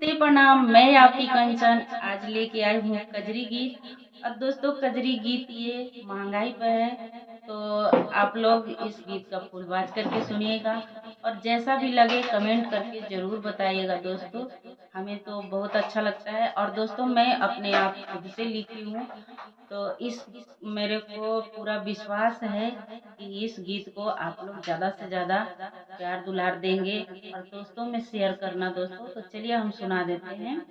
प्रणाम। मैं आपकी कंचन आज लेके आई हूँ कजरी गीत। और दोस्तों, कजरी गीत ये महंगाई पर है, तो आप लोग इस गीत का फुल बाज करके सुनिएगा और जैसा भी लगे कमेंट करके ज़रूर बताइएगा। दोस्तों, हमें तो बहुत अच्छा लगता है। और दोस्तों, मैं अपने आप खुद से लिखी हूँ, तो इस मेरे को पूरा विश्वास है कि इस गीत को आप लोग ज़्यादा से ज़्यादा प्यार दुलार देंगे और दोस्तों में शेयर करना। दोस्तों, तो चलिए हम सुना देते हैं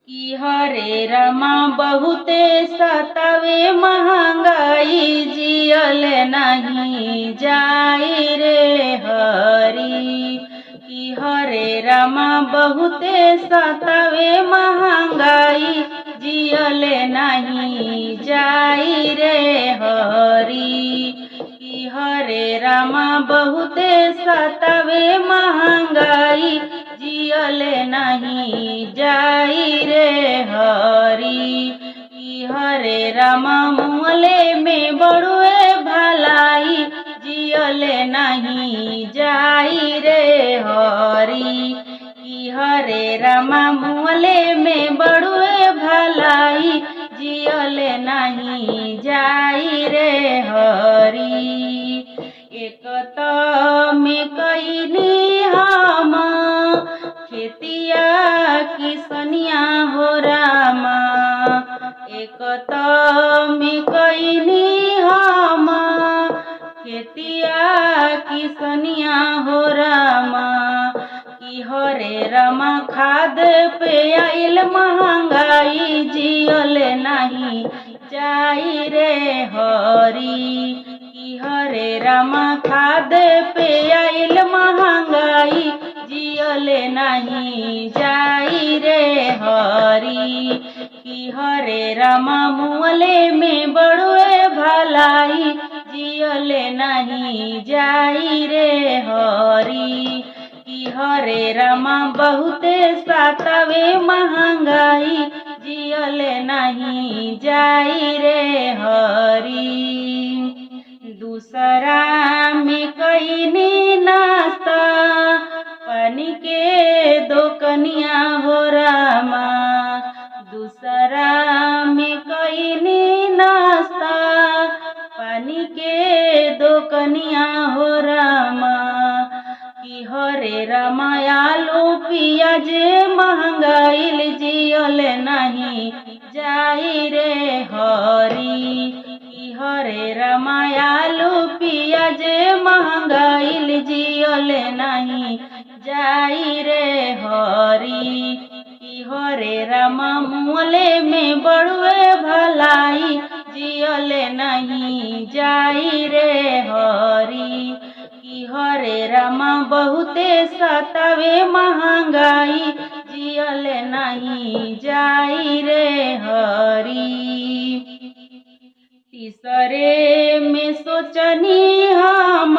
कि हरे रमा बहुते सतावे महंगाई जियल नहीं जाई रे हरी। कि हरे रमा बहुते सतावे महंगाई जियल नहीं जाई रे हरी। कि हरे रमा बहुते सतावे महंगाई जियल नहीं जाई रे हरी। कि हरे रामा मुअले में बड़ुए भलाई जियल नहीं जाई रे हरी। कि हरे रामा मुअले में बड़ुए भलाई जियल नहीं जाई रे हरी। एक में कैनी हम खेतिया किसनिया हो रामा। एक में कैनी हम खेतिया किसनिया हो रामा। कि हरे रमा खाद पे आइल महंगाई जियल नहीं जाई रे हरी। कि हरे रमा खाद पे आइल महंगाई जियल नहीं जाई रे हरी। कि हरे रमा मुअले में बड़ुए भलाई जियल नहीं जाई रे हरी। कि हरे रमा बहुते सतावे महंगाई जियल नहीं जाई रे हरी। दूसरा में कैनी नाश्ता पानी के दोकनिया हो रामा। दूसरा में कैनी नाश्ता पानी के दोकनिया हो रामा। कि हरे रामा आलू पियाज महंगाइल जियल नहीं जाई रे हरी। कि हरे रामा आलू पियाज महंगाइल जियल नहीं जाई रे हरी। कि हरे रामा मुअले में बड़ुए भलाई जियल नहीं जाई रे हरी। कि हरे रमा बहुते सतावे महंगाई जियल नहीं जाई रे हरी। तीसरे में सोचनी हम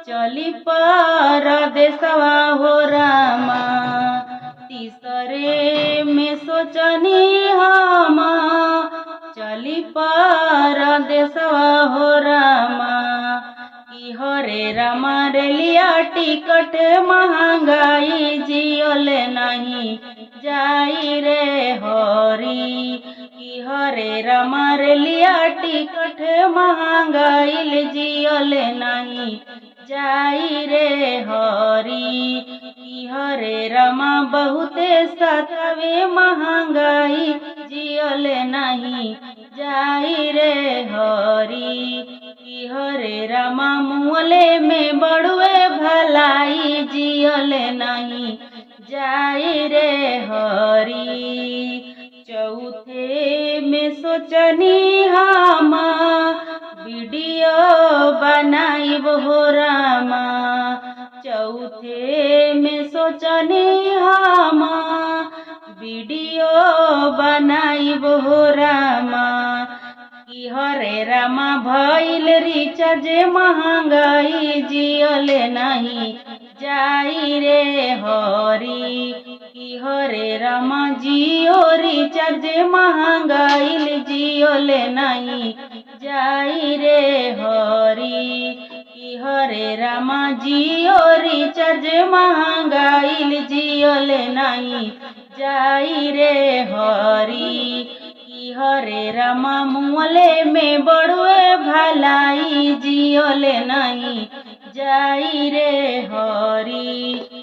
चली परदेसवा हो रामा। तीसरे में सोचनी हम चली परदेसवा हो रामा। कि हरे रामा रेलिया टिकट महंगाई जियल नहीं जाई रे हरी। कि हरे रामा रेलिया टिकट महंगाइल जियल नहीं जाई रे हरी। कि हरे रामा बहुते सतावे महंगाई जियल नहीं जाई रे हरी। कि हरे रामा मुअले में बड़ुए भलाई जियल नहीं जाई रे हरी। चौथे में सोचनी हम वीडियो बनाइब हो रामा। चौथे में सोचनी हम वीडियो बनाइब हो रामा। कि हरे रामा भइल रिचार्ज महंगाई जियल नहीं जाई रे हरी। कि हरे रामा जियो रिचार्ज महंगाइल जियल नहीं जाई रे हरी। कि हरे रामा जियो रिचार्ज महंगाइल जियोले नहीं जाई रे हरी। कि हरे रामा मुँहले में बड़ुए भलाई जियोले नहीं जाई रे हरी।